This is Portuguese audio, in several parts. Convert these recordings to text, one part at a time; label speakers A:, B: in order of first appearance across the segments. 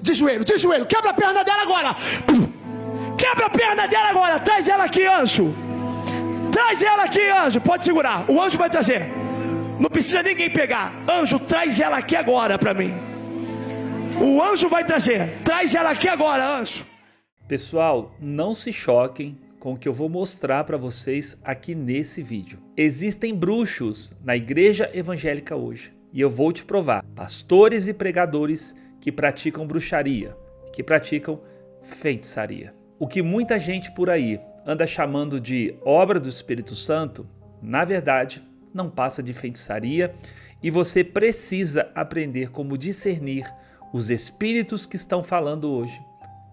A: de joelho, quebra a perna dela agora. Quebra a perna dela agora, traz ela aqui, anjo. Traz ela aqui, anjo, pode segurar, o anjo vai trazer. Não precisa ninguém pegar. Anjo, traz ela aqui agora para mim. O anjo vai trazer, traz ela aqui agora, anjo.
B: Pessoal, não se choquem com o que eu vou mostrar para vocês aqui nesse vídeo. Existem bruxos na igreja evangélica hoje. E eu vou te provar. Pastores e pregadores que praticam bruxaria, que praticam feitiçaria. O que muita gente por aí anda chamando de obra do Espírito Santo, na verdade, não passa de feitiçaria, e você precisa aprender como discernir os espíritos que estão falando hoje,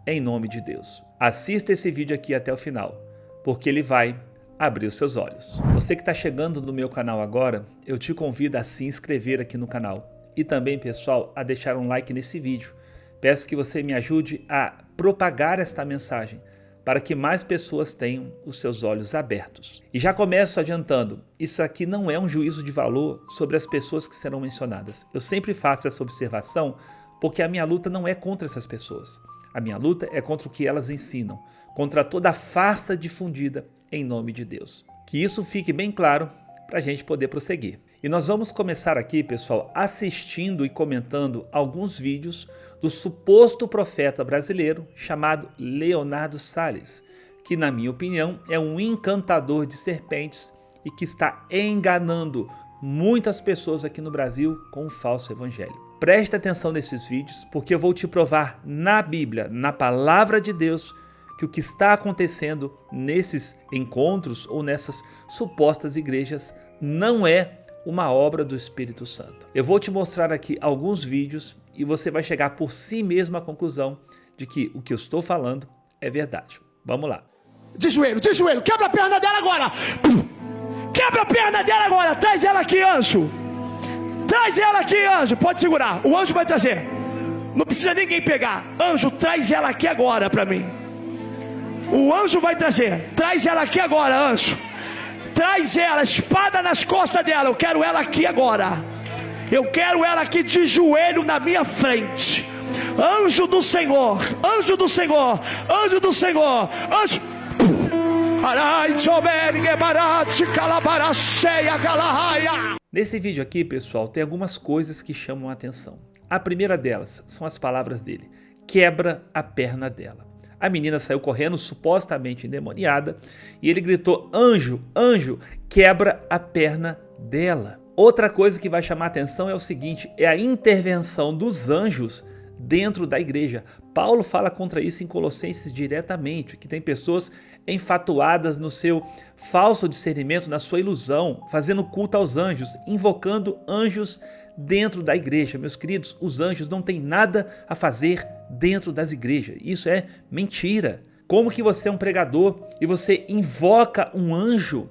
B: em nome de Deus. Assista esse vídeo aqui até o final, porque ele vai abrir os seus olhos. Você que está chegando no meu canal agora, eu te convido a se inscrever aqui no canal. E também, pessoal, a deixar um like nesse vídeo. Peço que você me ajude a propagar esta mensagem, para que mais pessoas tenham os seus olhos abertos. E já começo adiantando, isso aqui não é um juízo de valor sobre as pessoas que serão mencionadas. Eu sempre faço essa observação, porque a minha luta não é contra essas pessoas. A minha luta é contra o que elas ensinam, contra toda a farsa difundida em nome de Deus. Que isso fique bem claro para a gente poder prosseguir. E nós vamos começar aqui, pessoal, assistindo e comentando alguns vídeos do suposto profeta brasileiro chamado Leonardo Salles, que na minha opinião é um encantador de serpentes e que está enganando muitas pessoas aqui no Brasil com o falso evangelho. Preste atenção nesses vídeos, porque eu vou te provar na Bíblia, na palavra de Deus, que o que está acontecendo nesses encontros ou nessas supostas igrejas não é uma obra do Espírito Santo. Eu vou te mostrar aqui alguns vídeos e você vai chegar por si mesmo à conclusão de que o que eu estou falando é verdade. Vamos lá.
A: De joelho, quebra a perna dela agora. Quebra a perna dela agora, traz ela aqui, anjo. Traz ela aqui, anjo, pode segurar, o anjo vai trazer. Não precisa ninguém pegar. Anjo, traz ela aqui agora para mim. O anjo vai trazer, traz ela aqui agora, anjo. Traz ela, espada nas costas dela. Eu quero ela aqui agora. Eu quero ela aqui de joelho na minha frente. Anjo do Senhor, anjo do Senhor, anjo do Senhor, anjo.
B: Nesse vídeo aqui, pessoal, tem algumas coisas que chamam a atenção. A primeira delas são as palavras dele: quebra a perna dela. A menina saiu correndo, supostamente endemoniada, e ele gritou: anjo, anjo, quebra a perna dela. Outra coisa que vai chamar a atenção é o seguinte: é a intervenção dos anjos dentro da igreja. Paulo fala contra isso em Colossenses diretamente, que tem pessoas enfatuadas no seu falso discernimento, na sua ilusão, fazendo culto aos anjos, invocando anjos dentro da igreja. Meus queridos, os anjos não têm nada a fazer dentro das igrejas. Isso é mentira. Como que você é um pregador e você invoca um anjo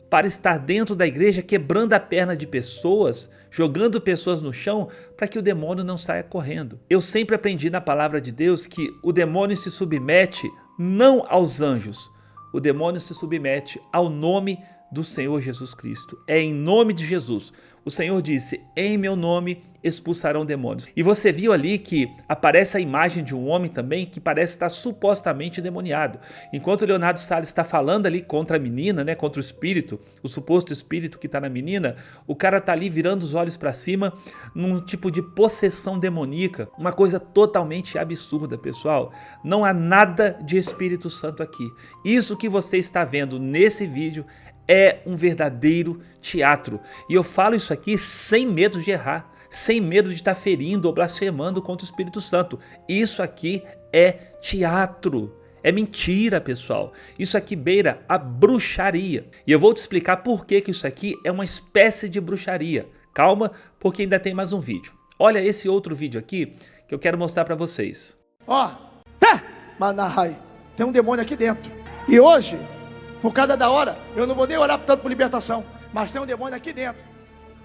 B: para estar dentro da igreja, quebrando a perna de pessoas, jogando pessoas no chão, para que o demônio não saia correndo? Eu sempre aprendi na palavra de Deus que o demônio se submete não aos anjos, o demônio se submete ao nome do Senhor Jesus Cristo. É em nome de Jesus. O Senhor disse: em meu nome expulsarão demônios. E você viu ali que aparece a imagem de um homem também que parece estar supostamente endemoniado. Enquanto Leonardo Salles está falando ali contra a menina, né, contra o espírito, o suposto espírito que está na menina, o cara está ali virando os olhos para cima num tipo de possessão demoníaca. Uma coisa totalmente absurda, pessoal. Não há nada de Espírito Santo aqui. Isso que você está vendo nesse vídeo é um verdadeiro teatro. E eu falo isso aqui sem medo de errar, sem medo de estar ferindo ou blasfemando contra o Espírito Santo. Isso aqui é teatro. É mentira, pessoal. Isso aqui beira a bruxaria. E eu vou te explicar por que isso aqui é uma espécie de bruxaria. Calma, porque ainda tem mais um vídeo. Olha esse outro vídeo aqui que eu quero mostrar para vocês.
A: Ó, tá, Manahai, tem um demônio aqui dentro. E hoje, por causa da hora, eu não vou nem orar tanto por libertação, mas tem um demônio aqui dentro,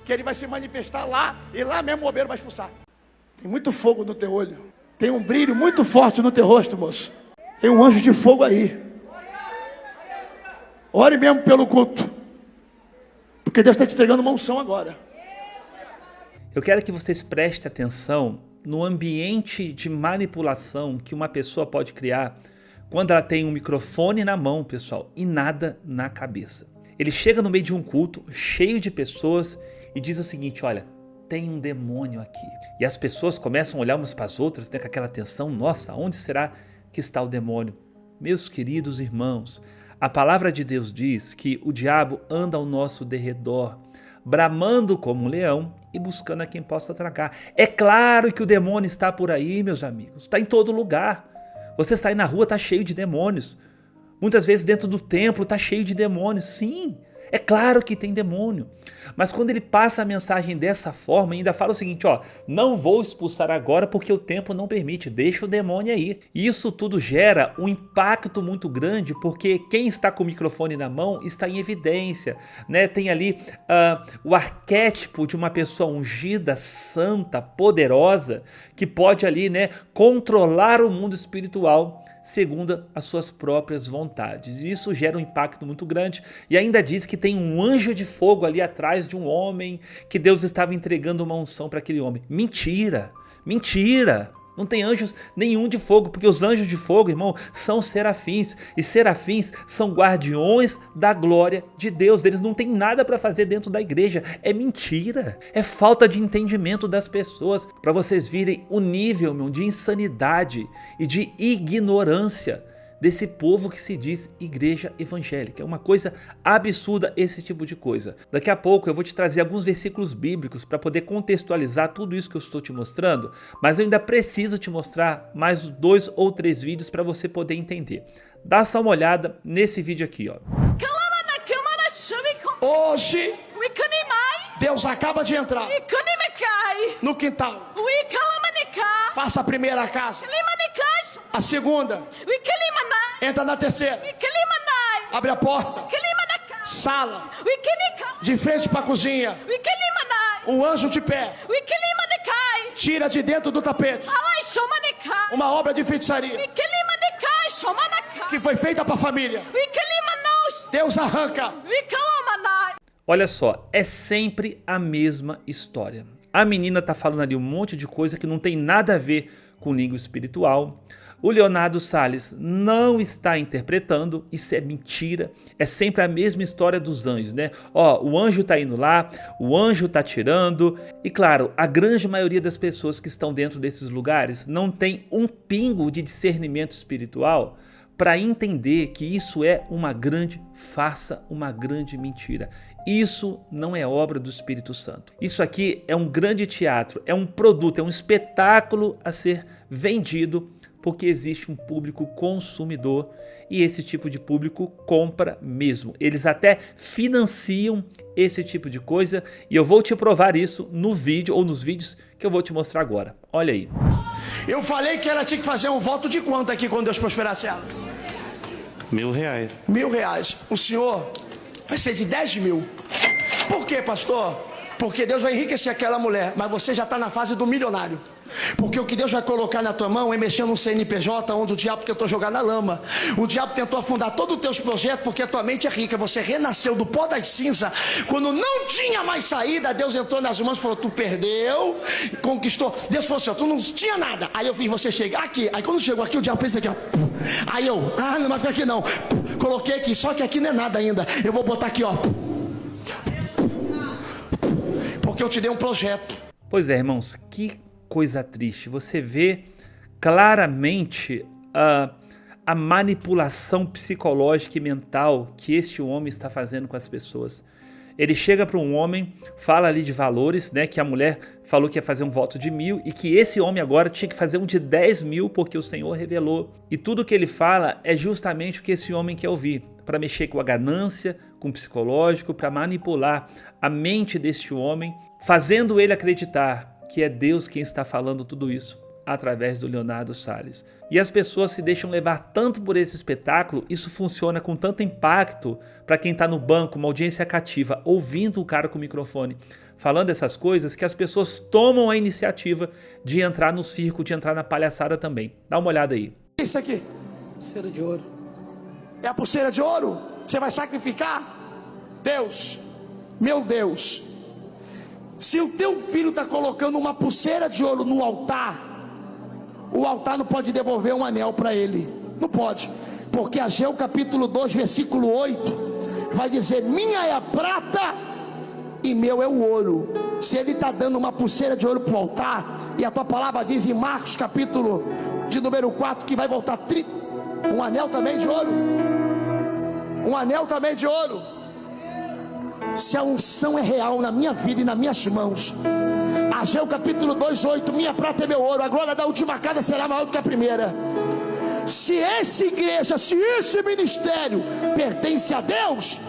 A: que ele vai se manifestar lá, e lá mesmo o bobeiro vai expulsar. Tem muito fogo no teu olho, tem um brilho muito forte no teu rosto, moço. Tem um anjo de fogo aí. Ore mesmo pelo culto, porque Deus está te entregando uma unção agora.
B: Eu quero que vocês prestem atenção no ambiente de manipulação que uma pessoa pode criar quando ela tem um microfone na mão, pessoal, e nada na cabeça. Ele chega no meio de um culto cheio de pessoas e diz o seguinte: olha, tem um demônio aqui. E as pessoas começam a olhar umas para as outras, né, com aquela tensão: nossa, onde será que está o demônio? Meus queridos irmãos, a palavra de Deus diz que o diabo anda ao nosso derredor, bramando como um leão e buscando a quem possa tragar. É claro que o demônio está por aí, meus amigos, está em todo lugar. Você sai na rua, está cheio de demônios. Muitas vezes dentro do templo está cheio de demônios. Sim, é claro que tem demônio. Mas quando ele passa a mensagem dessa forma, ainda fala o seguinte: ó, não vou expulsar agora porque o tempo não permite, deixa o demônio aí. E isso tudo gera um impacto muito grande, porque quem está com o microfone na mão está em evidência, né? Tem ali o arquétipo de uma pessoa ungida, santa, poderosa, que pode ali, né, controlar o mundo espiritual segundo as suas próprias vontades. E isso gera um impacto muito grande. E ainda diz que tem um anjo de fogo ali atrás de um homem, que Deus estava entregando uma unção para aquele homem. Mentira! Mentira! Não tem anjos nenhum de fogo, porque os anjos de fogo, irmão, são serafins. E serafins são guardiões da glória de Deus. Eles não têm nada para fazer dentro da igreja. É mentira. É falta de entendimento das pessoas. Para vocês virem o nível, meu, de insanidade e de ignorância desse povo que se diz igreja evangélica. É uma coisa absurda esse tipo de coisa. Daqui a pouco eu vou te trazer alguns versículos bíblicos para poder contextualizar tudo isso que eu estou te mostrando, mas eu ainda preciso te mostrar mais 2 ou 3 vídeos para você poder entender. Dá só uma olhada nesse vídeo aqui, ó.
A: Hoje, Deus acaba de entrar no quintal. Passa a primeira casa, a segunda, entra na terceira, abre a porta, sala, de frente para a cozinha, um anjo de pé, tira de dentro do tapete uma obra de feitiçaria que foi feita para a família. Deus arranca.
B: Olha só, é sempre a mesma história. A menina tá falando ali um monte de coisa que não tem nada a ver com língua espiritual. O Leonardo Salles não está interpretando, isso é mentira, é sempre a mesma história dos anjos, né? Ó, o anjo tá indo lá, o anjo tá tirando, e claro, a grande maioria das pessoas que estão dentro desses lugares não tem um pingo de discernimento espiritual para entender que isso é uma grande farsa, uma grande mentira. Isso não é obra do Espírito Santo. Isso aqui é um grande teatro, é um produto, é um espetáculo a ser vendido, porque existe um público consumidor e esse tipo de público compra mesmo. Eles até financiam esse tipo de coisa e eu vou te provar isso no vídeo ou nos vídeos que eu vou te mostrar agora. Olha aí.
A: Eu falei que ela tinha que fazer um voto de quanto aqui quando Deus prosperasse ela?
C: R$1.000.
A: R$1.000. O senhor vai ser de 10 mil. Por quê, pastor? Porque Deus vai enriquecer aquela mulher, mas você já está na fase do milionário. Porque o que Deus vai colocar na tua mão é mexer num CNPJ onde o diabo tentou jogar na lama. O diabo tentou afundar todos os teus projetos porque a tua mente é rica. Você renasceu do pó das cinzas. Quando não tinha mais saída, Deus entrou nas mãos e falou: tu perdeu, conquistou. Deus falou assim: tu não tinha nada. Aí eu fiz você chegar aqui. Aí quando chegou aqui, o diabo fez aqui, ó. Aí eu, não vai ficar aqui não. Coloquei aqui, só que aqui não é nada ainda. Eu vou botar aqui, ó. Porque eu te dei um projeto.
B: Pois é, irmãos, que coisa triste. Você vê claramente a manipulação psicológica e mental que este homem está fazendo com as pessoas. Ele chega para um homem, fala ali de valores, né, que a mulher falou que ia fazer um voto de 1.000 e que esse homem agora tinha que fazer um de 10 mil porque o Senhor revelou. E tudo que ele fala é justamente o que esse homem quer ouvir, para mexer com a ganância, com o psicológico, para manipular a mente deste homem, fazendo ele acreditar que é Deus quem está falando tudo isso através do Leonardo Salles. E as pessoas se deixam levar tanto por esse espetáculo, isso funciona com tanto impacto para quem está no banco, uma audiência cativa, ouvindo o cara com o microfone falando essas coisas, que as pessoas tomam a iniciativa de entrar no circo, de entrar na palhaçada também. Dá uma olhada aí.
A: Isso aqui?
C: Pulseira de ouro.
A: É a pulseira de ouro? Você vai sacrificar? Deus, meu Deus, Se o teu filho está colocando uma pulseira de ouro no altar, o altar não pode devolver um anel para ele. Não pode. Porque Ageu capítulo 2, versículo 8, vai dizer: minha é a prata e meu é o ouro. Se ele está dando uma pulseira de ouro para o altar, e a tua palavra diz em Marcos capítulo de número 4, que vai voltar um anel também de ouro. Um anel também de ouro. Se a unção é real na minha vida e nas minhas mãos, Ageu capítulo 2, 8, minha prata é meu ouro, a glória da última casa será maior do que a primeira. Se essa igreja, se esse ministério pertence a Deus,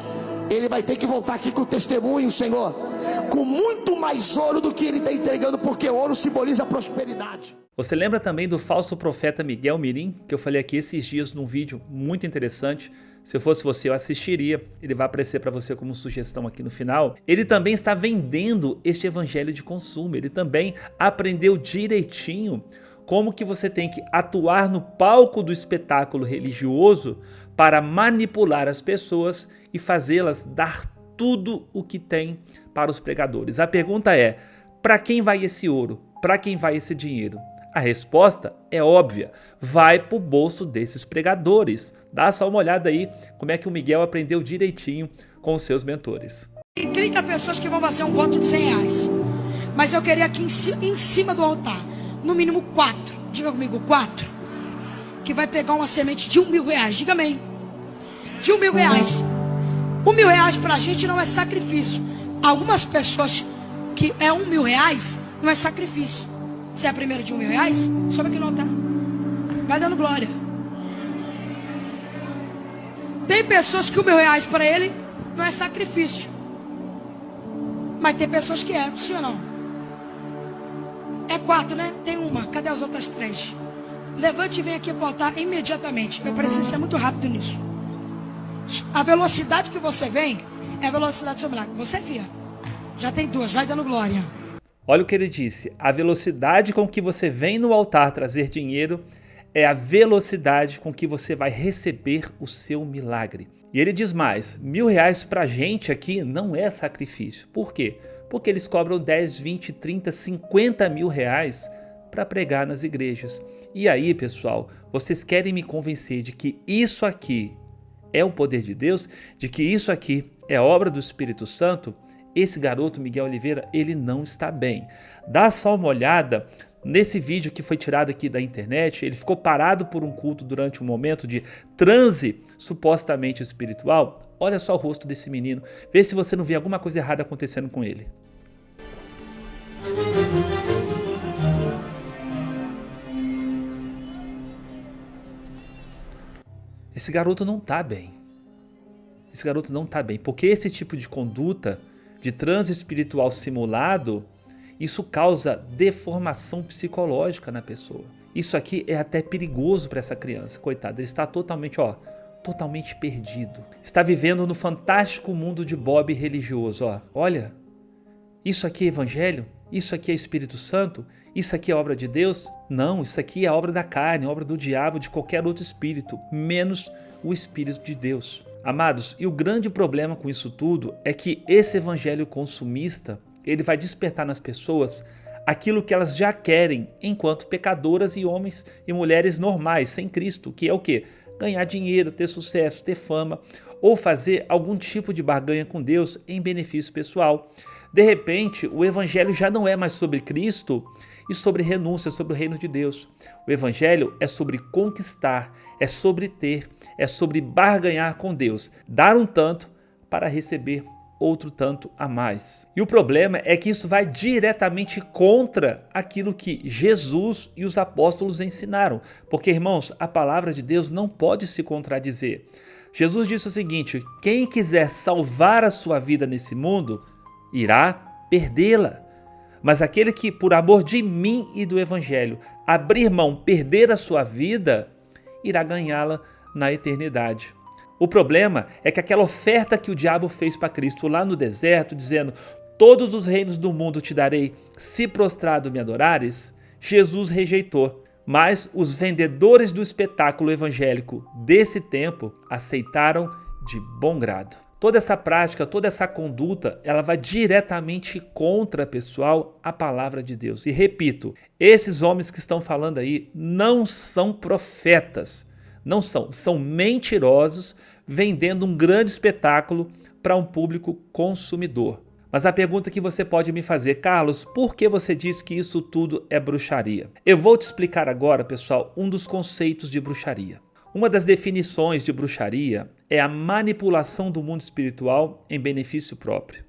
A: ele vai ter que voltar aqui com o testemunho, Senhor, com muito mais ouro do que ele está entregando, porque ouro simboliza prosperidade.
B: Você lembra também do falso profeta Miguel Mirim, que eu falei aqui esses dias num vídeo muito interessante? Se eu fosse você, eu assistiria. Ele vai aparecer para você como sugestão aqui no final. Ele também está vendendo este evangelho de consumo. Ele também aprendeu direitinho como que você tem que atuar no palco do espetáculo religioso para manipular as pessoas e fazê-las dar tudo o que tem para os pregadores. A pergunta é: para quem vai esse ouro? Para quem vai esse dinheiro? A resposta é óbvia, vai para o bolso desses pregadores. Dá só uma olhada aí como é que o Miguel aprendeu direitinho com os seus mentores.
D: Tem 30 pessoas que vão fazer um voto de 100 reais, mas eu queria aqui em cima do altar, no mínimo 4, diga comigo, 4, que vai pegar uma semente de R$1.000, diga amém, de R$1.000. R$1.000 para a gente não é sacrifício. Algumas pessoas que é R$1.000 não é sacrifício. Se é a primeira de R$1.000, sobe aqui no altar, vai dando glória. Tem pessoas que R$1.000 para ele não é sacrifício, mas tem pessoas que é, sim ou não? É 4, né? Tem uma, cadê as outras 3? Levante e vem aqui para o altar imediatamente. Meu presença é muito rápido nisso. A velocidade que você vem é a velocidade do seu milagre. Você, filha, já tem 2, vai dando glória.
B: Olha o que ele disse: a velocidade com que você vem no altar trazer dinheiro é a velocidade com que você vai receber o seu milagre. E ele diz mais: R$1.000 pra gente aqui não é sacrifício. Por quê? Porque eles cobram 10, 20, 30, 50 mil reais para pregar nas igrejas. E aí, pessoal, vocês querem me convencer de que isso aqui é o poder de Deus? De que isso aqui é obra do Espírito Santo? Esse garoto, Miguel Oliveira, ele não está bem. Dá só uma olhada nesse vídeo que foi tirado aqui da internet. Ele ficou parado por um culto durante um momento de transe supostamente espiritual. Olha só o rosto desse menino. Vê se você não vê alguma coisa errada acontecendo com ele. Esse garoto não está bem. Esse garoto não está bem, porque esse tipo de conduta de transe espiritual simulado, isso causa deformação psicológica na pessoa. Isso aqui é até perigoso para essa criança, coitada. Ele está totalmente perdido. Está vivendo no fantástico mundo de Bob religioso. Olha, isso aqui é evangelho? Isso aqui é Espírito Santo? Isso aqui é obra de Deus? Não, isso aqui é obra da carne, obra do diabo, de qualquer outro espírito, menos o Espírito de Deus. Amados, e o grande problema com isso tudo é que esse evangelho consumista, ele vai despertar nas pessoas aquilo que elas já querem enquanto pecadoras e homens e mulheres normais, sem Cristo, que é o quê? Ganhar dinheiro, ter sucesso, ter fama, ou fazer algum tipo de barganha com Deus em benefício pessoal. De repente, o evangelho já não é mais sobre Cristo e sobre renúncia, sobre o reino de Deus. O evangelho é sobre conquistar, é sobre ter, é sobre barganhar com Deus, dar um tanto para receber outro tanto a mais. E o problema é que isso vai diretamente contra aquilo que Jesus e os apóstolos ensinaram. Porque, irmãos, a palavra de Deus não pode se contradizer. Jesus disse o seguinte: quem quiser salvar a sua vida nesse mundo, irá perdê-la. Mas aquele que, por amor de mim e do evangelho, abrir mão, perder a sua vida, irá ganhá-la na eternidade. O problema é que aquela oferta que o diabo fez para Cristo lá no deserto, dizendo: todos os reinos do mundo te darei, se prostrado me adorares, Jesus rejeitou. Mas os vendedores do espetáculo evangélico desse tempo aceitaram de bom grado. Toda essa prática, toda essa conduta, ela vai diretamente contra, pessoal, a palavra de Deus. E repito, esses homens que estão falando aí não são profetas, não são mentirosos, vendendo um grande espetáculo para um público consumidor. Mas a pergunta que você pode me fazer, Carlos, por que você diz que isso tudo é bruxaria? Eu vou te explicar agora, pessoal, um dos conceitos de bruxaria. Uma das definições de bruxaria é a manipulação do mundo espiritual em benefício próprio.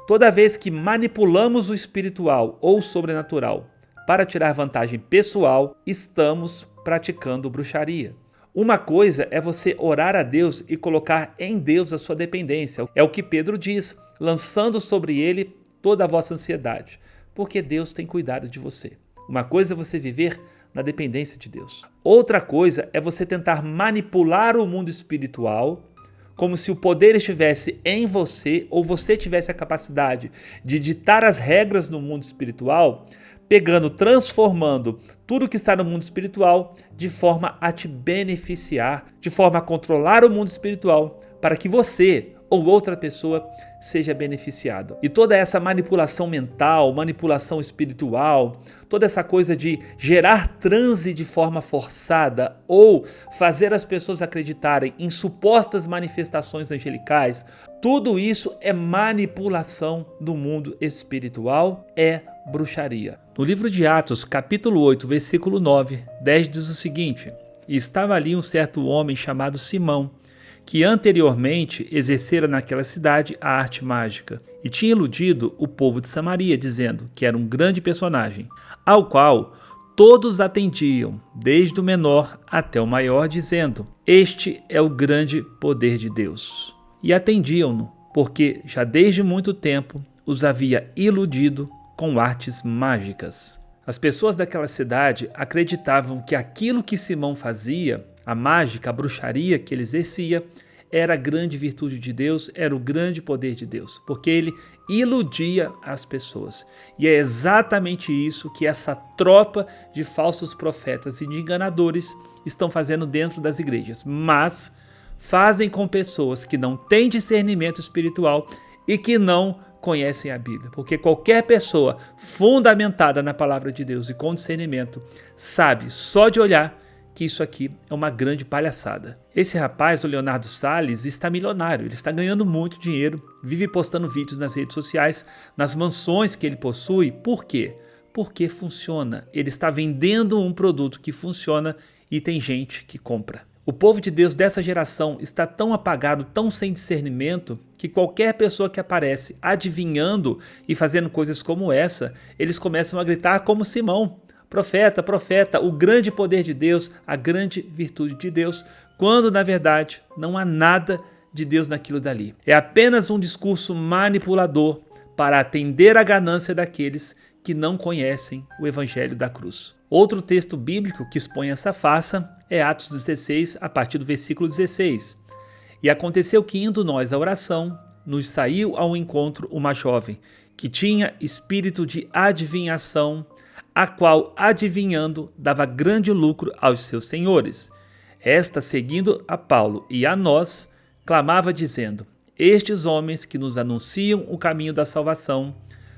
B: Toda vez que manipulamos o espiritual ou sobrenatural para tirar vantagem pessoal, estamos praticando bruxaria. Uma coisa é você orar a Deus e colocar em Deus a sua dependência. É o que Pedro diz, lançando sobre ele toda a vossa ansiedade, porque Deus tem cuidado de você. Uma coisa é você viver na dependência de Deus. Outra coisa é você tentar manipular o mundo espiritual, como se o poder estivesse em você ou você tivesse a capacidade de ditar as regras no mundo espiritual, transformando tudo que está no mundo espiritual de forma a te beneficiar, de forma a controlar o mundo espiritual para que você ou outra pessoa seja beneficiado. E toda essa manipulação mental, manipulação espiritual, toda essa coisa de gerar transe de forma forçada ou fazer as pessoas acreditarem em supostas manifestações angelicais, tudo isso é manipulação do mundo espiritual, é bruxaria. No livro de Atos, capítulo 8, versículo 9, 10 diz o seguinte: E estava ali um certo homem chamado Simão, que anteriormente exercera naquela cidade a arte mágica, e tinha iludido o povo de Samaria, dizendo que era um grande personagem, ao qual todos atendiam, desde o menor até o maior, dizendo: Este é o grande poder de Deus. E atendiam-no, porque já desde muito tempo os havia iludido com artes mágicas. As pessoas daquela cidade acreditavam que aquilo que Simão fazia, a mágica, a bruxaria que ele exercia, era a grande virtude de Deus, era o grande poder de Deus, porque ele iludia as pessoas. E é exatamente isso que essa tropa de falsos profetas e de enganadores estão fazendo dentro das igrejas, mas fazem com pessoas que não têm discernimento espiritual e que não conhecem a Bíblia, porque qualquer pessoa fundamentada na palavra de Deus e com discernimento sabe só de olhar que isso aqui é uma grande palhaçada. Esse rapaz, o Leonardo Salles, está milionário, ele está ganhando muito dinheiro, vive postando vídeos nas redes sociais, nas mansões que ele possui. Por quê? Porque funciona. Ele está vendendo um produto que funciona e tem gente que compra. O povo de Deus dessa geração está tão apagado, tão sem discernimento, que qualquer pessoa que aparece adivinhando e fazendo coisas como essa, eles começam a gritar como Simão: profeta, profeta, o grande poder de Deus, a grande virtude de Deus, quando na verdade não há nada de Deus naquilo dali. É apenas um discurso manipulador para atender à ganância daqueles que não conhecem o Evangelho da cruz. Outro texto bíblico que expõe essa farsa é Atos 16, a partir do versículo 16. E aconteceu que, indo nós à oração, nos saiu ao encontro uma jovem, que tinha espírito de adivinhação, a qual, adivinhando, dava grande lucro aos seus senhores. Esta, seguindo a Paulo e a nós, clamava dizendo: Estes homens que nos anunciam o caminho da salvação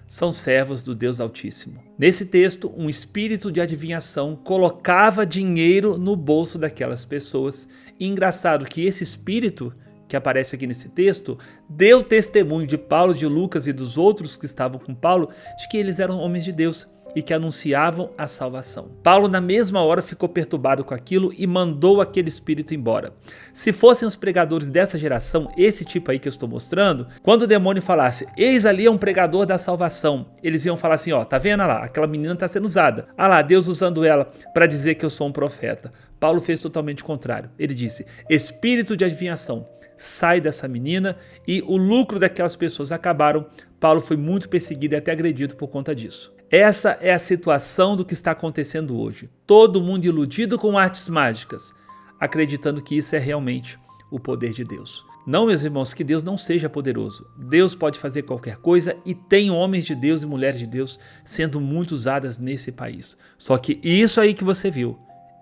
B: são servos do Deus Altíssimo. Nesse texto, um espírito de adivinhação colocava dinheiro no bolso daquelas pessoas. E engraçado que esse espírito que aparece aqui nesse texto deu testemunho de Paulo, de Lucas e dos outros que estavam com Paulo de que eles eram homens de Deus e que anunciavam a salvação. Paulo, na mesma hora, ficou perturbado com aquilo e mandou aquele espírito embora. Se fossem os pregadores dessa geração, esse tipo aí que eu estou mostrando, quando o demônio falasse: eis ali é um pregador da salvação, eles iam falar assim: ó, tá vendo lá, aquela menina está sendo usada. Ah lá, Deus usando ela para dizer que eu sou um profeta. Paulo fez totalmente o contrário. Ele disse: espírito de adivinhação, sai dessa menina, e o lucro daquelas pessoas acabaram. Paulo foi muito perseguido e até agredido por conta disso. Essa é a situação do que está acontecendo hoje. Todo mundo iludido com artes mágicas, acreditando que isso é realmente o poder de Deus. Não, meus irmãos, que Deus não seja poderoso. Deus pode fazer qualquer coisa e tem homens de Deus e mulheres de Deus sendo muito usadas nesse país. Só que isso aí que você viu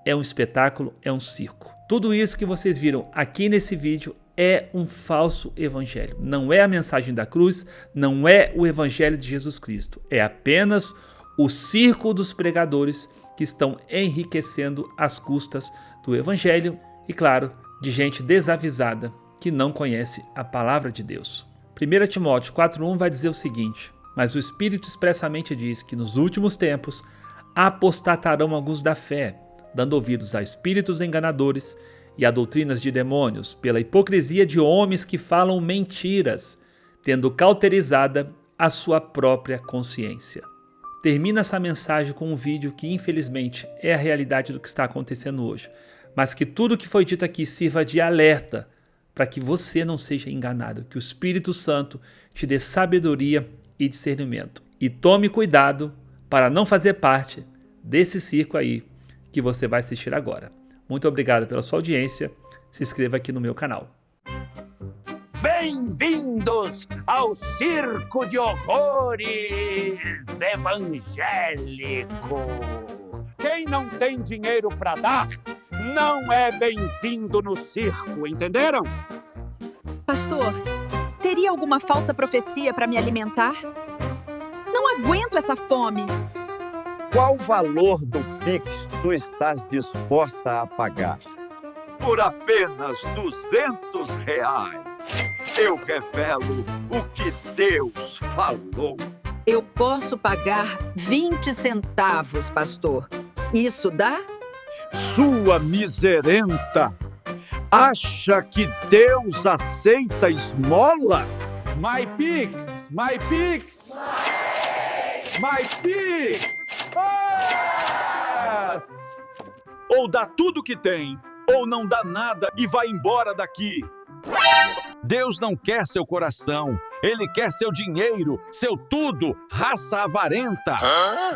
B: é um espetáculo, é um circo. Tudo isso que vocês viram aqui nesse vídeo é um falso evangelho. Não é a mensagem da cruz, não é o evangelho de Jesus Cristo. É apenas o circo dos pregadores que estão enriquecendo às custas do evangelho e, claro, de gente desavisada que não conhece a palavra de Deus. 1 Timóteo 4,1 vai dizer o seguinte: mas o Espírito expressamente diz que nos últimos tempos apostatarão alguns da fé, dando ouvidos a espíritos enganadores e a doutrinas de demônios, pela hipocrisia de homens que falam mentiras, tendo cauterizada a sua própria consciência. Termina essa mensagem com um vídeo que infelizmente é a realidade do que está acontecendo hoje, mas que tudo que foi dito aqui sirva de alerta para que você não seja enganado, que o Espírito Santo te dê sabedoria e discernimento. E tome cuidado para não fazer parte desse circo aí que você vai assistir agora. Muito obrigado pela sua audiência. Se inscreva aqui no meu canal.
E: Bem-vindos ao Circo de Horrores Evangélico. Quem não tem dinheiro para dar, não é bem-vindo no circo, entenderam?
F: Pastor, teria alguma falsa profecia para me alimentar? Não aguento essa fome.
G: Qual o valor do Pix tu estás disposta a pagar?
E: Por apenas R$200, eu revelo o que Deus falou.
H: Eu posso pagar 20 centavos, pastor. Isso dá?
E: Sua miserenta! Acha que Deus aceita esmola? My Pix! My Pix! My Pix! Yes! Ou dá tudo que tem, ou não dá nada e vai embora daqui.
G: Deus não quer seu coração. Ele quer seu dinheiro, seu tudo, raça avarenta.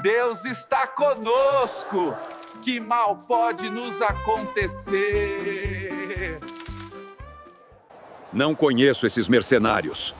I: Deus está conosco. Que mal pode nos acontecer?
E: Não conheço esses mercenários.